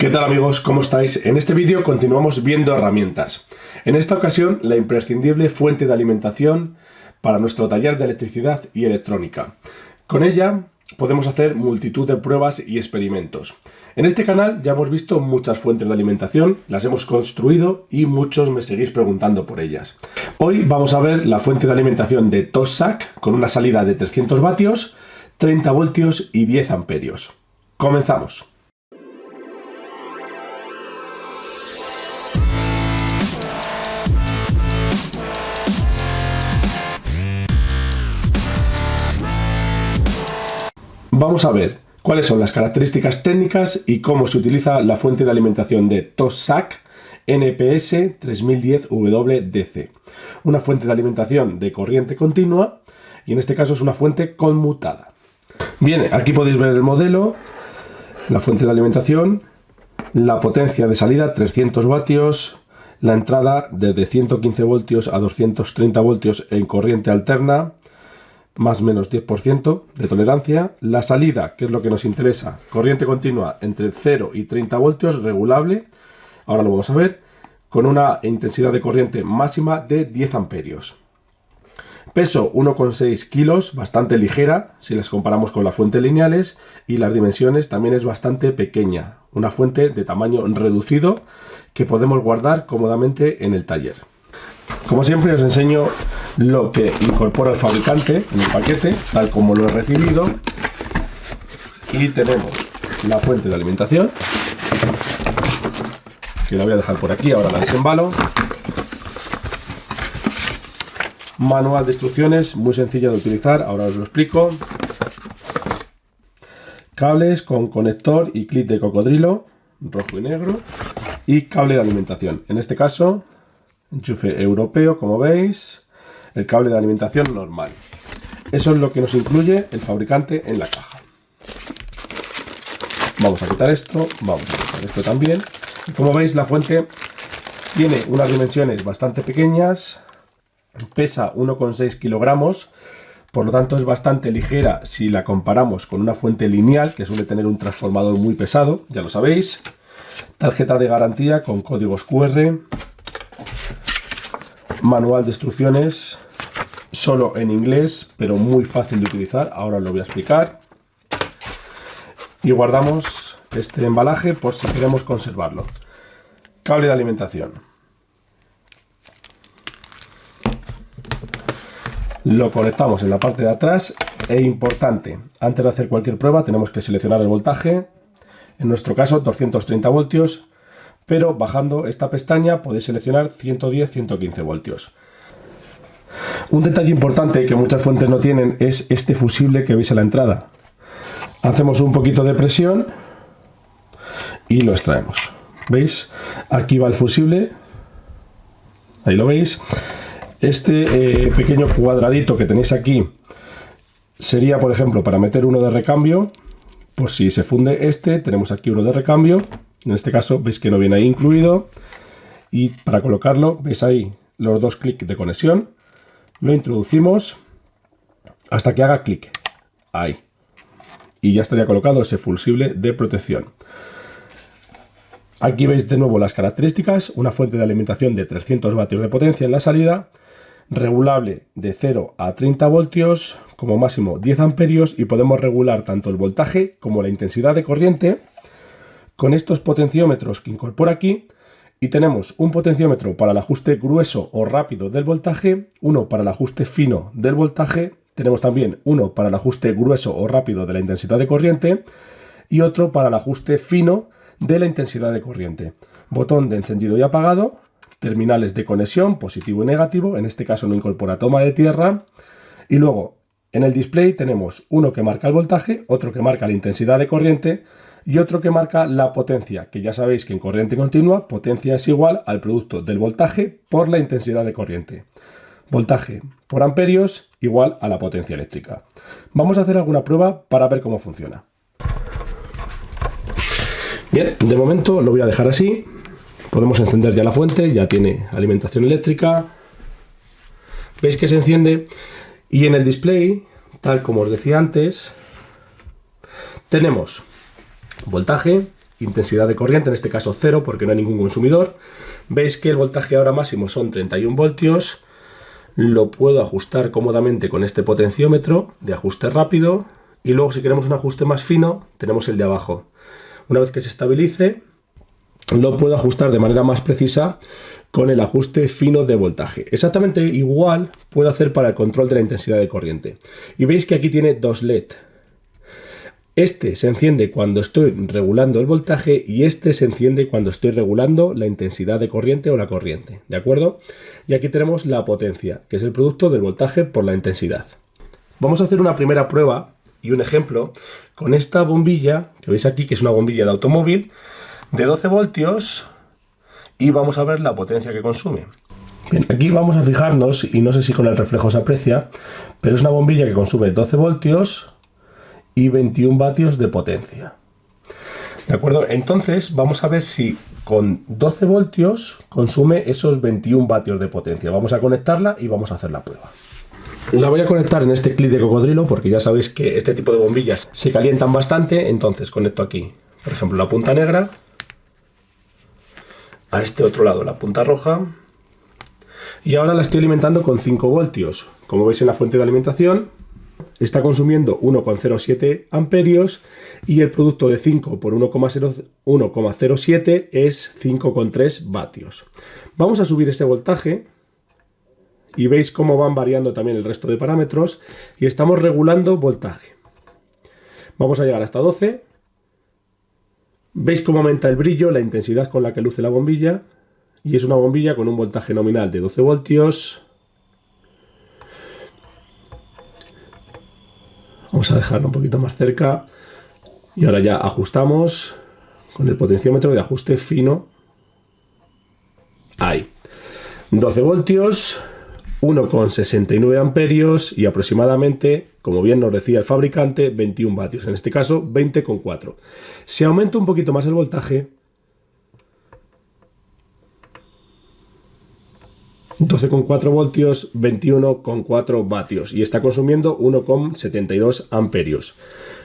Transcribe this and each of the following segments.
¿Qué tal amigos? ¿Cómo estáis? En este vídeo continuamos viendo herramientas. En esta ocasión, la imprescindible fuente de alimentación para nuestro taller de electricidad y electrónica. Con ella podemos hacer multitud de pruebas y experimentos. En este canal ya hemos visto muchas fuentes de alimentación, las hemos construido y muchos me seguís preguntando por ellas. Hoy vamos a ver la fuente de alimentación de TOSAC con una salida de 300 vatios, 30 voltios y 10 amperios. Comenzamos. Vamos a ver cuáles son las características técnicas y cómo se utiliza la fuente de alimentación de TOSAC NPS 3010WDC. Una fuente de alimentación de corriente continua y en este caso es una fuente conmutada. Bien, aquí podéis ver el modelo, la fuente de alimentación, la potencia de salida 300 vatios, la entrada desde 115 voltios a 230 voltios en corriente alterna, más o menos 10% de tolerancia. La salida, que es lo que nos interesa, corriente continua entre 0 y 30 voltios, regulable, ahora lo vamos a ver, con una intensidad de corriente máxima de 10 amperios. Peso 1,6 kilos, bastante ligera si las comparamos con las fuentes lineales, y las dimensiones también es bastante pequeña, una fuente de tamaño reducido que podemos guardar cómodamente en el taller. Como siempre os enseño lo que incorpora el fabricante en el paquete, tal como lo he recibido. Y tenemos la fuente de alimentación, que la voy a dejar por aquí, ahora la desembalo. Manual de instrucciones, muy sencillo de utilizar, ahora os lo explico. Cables con conector y clip de cocodrilo, rojo y negro. Y cable de alimentación, en este caso enchufe europeo, como veis, el cable de alimentación normal. Eso es lo que nos incluye el fabricante en la caja. Vamos a quitar esto, vamos a quitar esto también. Y como veis, la fuente tiene unas dimensiones bastante pequeñas, pesa 1,6 kilogramos, por lo tanto es bastante ligera si la comparamos con una fuente lineal, que suele tener un transformador muy pesado, ya lo sabéis. Tarjeta de garantía con códigos QR. Manual de instrucciones solo en inglés, pero muy fácil de utilizar, ahora os lo voy a explicar. Y guardamos este embalaje por si queremos conservarlo. Cable de alimentación. Lo conectamos en la parte de atrás e importante, antes de hacer cualquier prueba tenemos que seleccionar el voltaje, en nuestro caso 230 voltios, pero bajando esta pestaña podéis seleccionar 110-115 voltios. Un detalle importante que muchas fuentes no tienen es este fusible que veis a la entrada. Hacemos un poquito de presión y lo extraemos. ¿Veis? Aquí va el fusible, ahí lo veis. Este pequeño cuadradito que tenéis aquí sería, por ejemplo, para meter uno de recambio. Por si se funde este, tenemos aquí uno de recambio. En este caso veis que no viene ahí incluido. Y para colocarlo, veis ahí los dos clics de conexión. Lo introducimos hasta que haga clic. Ahí. Y ya estaría colocado ese fusible de protección. Aquí veis de nuevo las características. Una fuente de alimentación de 300 vatios de potencia en la salida. Regulable de 0 a 30 voltios, como máximo 10 amperios, y podemos regular tanto el voltaje como la intensidad de corriente con estos potenciómetros que incorpora aquí. Y tenemos un potenciómetro para el ajuste grueso o rápido del voltaje, uno para el ajuste fino del voltaje, tenemos también uno para el ajuste grueso o rápido de la intensidad de corriente y otro para el ajuste fino de la intensidad de corriente. Botón de encendido y apagado, terminales de conexión positivo y negativo, en este caso no incorpora toma de tierra, y luego en el display tenemos uno que marca el voltaje, otro que marca la intensidad de corriente y otro que marca la potencia, que ya sabéis que en corriente continua potencia es igual al producto del voltaje por la intensidad de corriente. Voltaje por amperios igual a la potencia eléctrica. Vamos a hacer alguna prueba para ver cómo funciona. Bien, de momento lo voy a dejar así. Podemos encender ya la fuente, ya tiene alimentación eléctrica. Veis que se enciende y en el display, tal como os decía antes, tenemos voltaje intensidad de corriente, en este caso 0 porque no hay ningún consumidor. Veis que el voltaje ahora máximo son 31 voltios. Lo puedo ajustar cómodamente con este potenciómetro de ajuste rápido. Y luego, si queremos un ajuste más fino, tenemos el de abajo. Una vez que se estabilice, lo puedo ajustar de manera más precisa con el ajuste fino de voltaje. Exactamente igual puedo hacer para el control de la intensidad de corriente. Y veis que aquí tiene dos LED. Este se enciende cuando estoy regulando el voltaje y este se enciende cuando estoy regulando la intensidad de corriente o la corriente, ¿de acuerdo? Y aquí tenemos la potencia, que es el producto del voltaje por la intensidad. Vamos a hacer una primera prueba y un ejemplo con esta bombilla, que veis aquí que es una bombilla de automóvil, de 12 voltios y vamos a ver la potencia que consume. Bien, aquí vamos a fijarnos, y no sé si con el reflejo se aprecia, pero es una bombilla que consume 12 voltios y 21 vatios de potencia. ¿De acuerdo? Entonces vamos a ver si con 12 voltios consume esos 21 vatios de potencia. Vamos a conectarla y vamos a hacer la prueba. La voy a conectar en este clip de cocodrilo porque ya sabéis que este tipo de bombillas se calientan bastante. Entonces conecto aquí, por ejemplo, la punta negra, a este otro lado la punta roja, y ahora la estoy alimentando con 5 voltios. Como veis en la fuente de alimentación, está consumiendo 1,07 amperios y el producto de 5 por 1,07 es 5,3 vatios. Vamos a subir este voltaje y veis cómo van variando también el resto de parámetros y estamos regulando voltaje. Vamos a llegar hasta 12. Veis cómo aumenta el brillo, la intensidad con la que luce la bombilla, y es una bombilla con un voltaje nominal de 12 voltios. Vamos a dejarlo un poquito más cerca y ahora ya ajustamos con el potenciómetro de ajuste fino. Ahí, 12 voltios, 1,69 amperios y aproximadamente, como bien nos decía el fabricante, 21 vatios, en este caso 20,4. Si aumento un poquito más el voltaje, 12,4 voltios, 21,4 vatios y está consumiendo 1,72 amperios.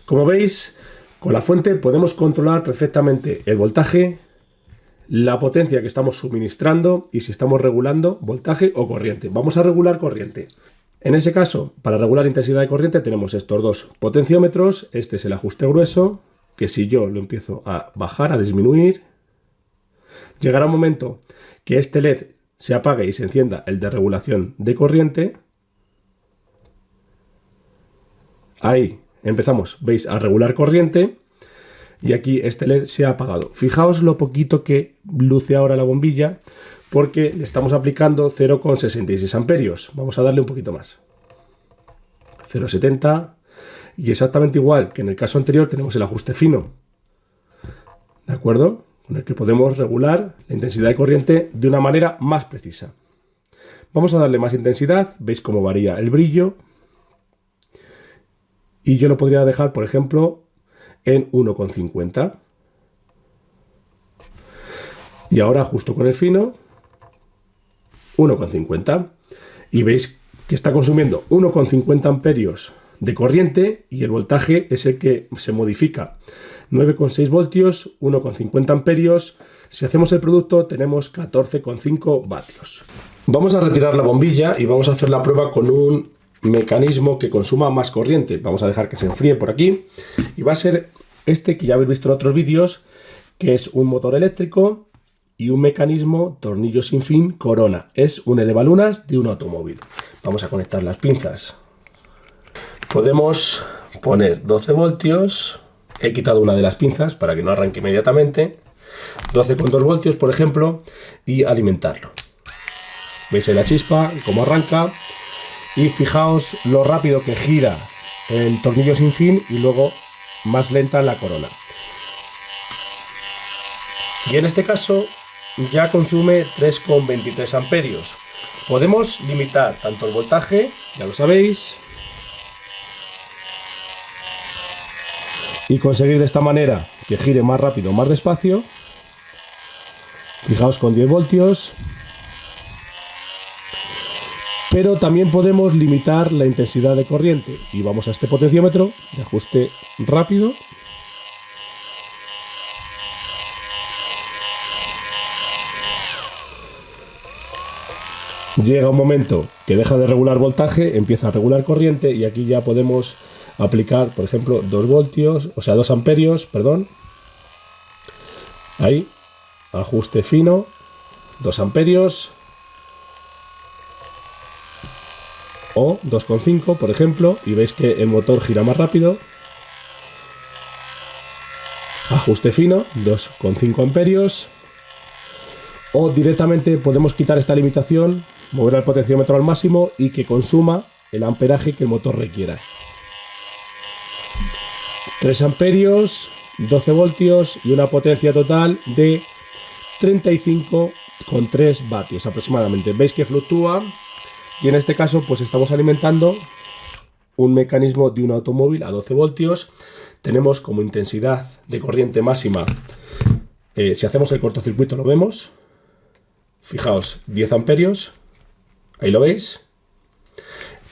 Como veis, con la fuente podemos controlar perfectamente el voltaje, la potencia que estamos suministrando y si estamos regulando voltaje o corriente. Vamos a regular corriente. En ese caso, para regular intensidad de corriente tenemos estos dos potenciómetros. Este es el ajuste grueso, que si yo lo empiezo a bajar, a disminuir, llegará un momento que este LED se apague y se encienda el de regulación de corriente. Ahí empezamos, veis, a regular corriente y aquí este LED se ha apagado. Fijaos lo poquito que luce ahora la bombilla porque le estamos aplicando 0,66 amperios. Vamos a darle un poquito más. 0,70 y exactamente igual que en el caso anterior tenemos el ajuste fino. ¿De acuerdo? Con el que podemos regular la intensidad de corriente de una manera más precisa. Vamos a darle más intensidad, veis cómo varía el brillo y yo lo podría dejar, por ejemplo, en 1,50 y ahora ajusto con el fino 1,50 y veis que está consumiendo 1,50 amperios de corriente y el voltaje es el que se modifica. 9,6 voltios, 1,50 amperios. Si hacemos el producto tenemos 14,5 vatios. Vamos a retirar la bombilla y vamos a hacer la prueba con un mecanismo que consuma más corriente. Vamos a dejar que se enfríe por aquí y va a ser este que ya habéis visto en otros vídeos, que es un motor eléctrico y un mecanismo tornillo sin fin Corona. Es un elevalunas de un automóvil. Vamos a conectar las pinzas. Podemos poner 12 voltios. He quitado una de las pinzas para que no arranque inmediatamente. 12,2 voltios, por ejemplo, y alimentarlo. Veis ahí la chispa, cómo arranca. Y fijaos lo rápido que gira el tornillo sin fin y luego más lenta la corona. Y en este caso ya consume 3,23 amperios. Podemos limitar tanto el voltaje, ya lo sabéis, y conseguir de esta manera que gire más rápido o más despacio. Fijaos con 10 voltios. Pero también podemos limitar la intensidad de corriente. Y vamos a este potenciómetro de ajuste rápido. Llega un momento que deja de regular voltaje, empieza a regular corriente y aquí ya podemos aplicar, por ejemplo, 2 voltios, o sea, 2 amperios, perdón. Ahí, ajuste fino, 2 amperios o 2,5, por ejemplo, y veis que el motor gira más rápido. Ajuste fino, 2,5 amperios. O directamente podemos quitar esta limitación, mover el potenciómetro al máximo y que consuma el amperaje que el motor requiera. 3 amperios, 12 voltios y una potencia total de 35,3 vatios aproximadamente. Veis que fluctúa y en este caso pues estamos alimentando un mecanismo de un automóvil a 12 voltios. Tenemos como intensidad de corriente máxima, si hacemos el cortocircuito lo vemos. Fijaos, 10 amperios, ahí lo veis.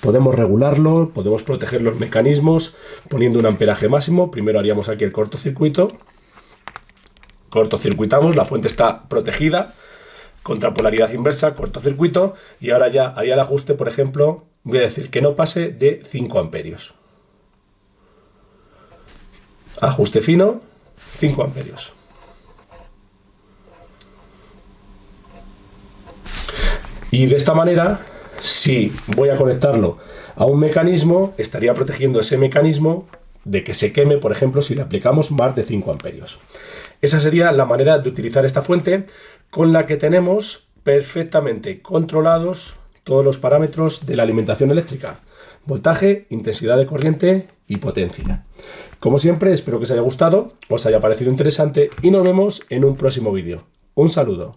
Podemos regularlo, podemos proteger los mecanismos poniendo un amperaje máximo. Primero haríamos aquí el cortocircuito. Cortocircuitamos, la fuente está protegida, contra polaridad inversa, cortocircuito. Y ahora ya haría el ajuste, por ejemplo, voy a decir que no pase de 5 amperios. Ajuste fino, 5 amperios. Y de esta manera, si voy a conectarlo a un mecanismo, estaría protegiendo ese mecanismo de que se queme, por ejemplo, si le aplicamos más de 5 amperios. Esa sería la manera de utilizar esta fuente con la que tenemos perfectamente controlados todos los parámetros de la alimentación eléctrica: voltaje, intensidad de corriente y potencia. Como siempre, espero que os haya gustado, os haya parecido interesante y nos vemos en un próximo vídeo. Un saludo.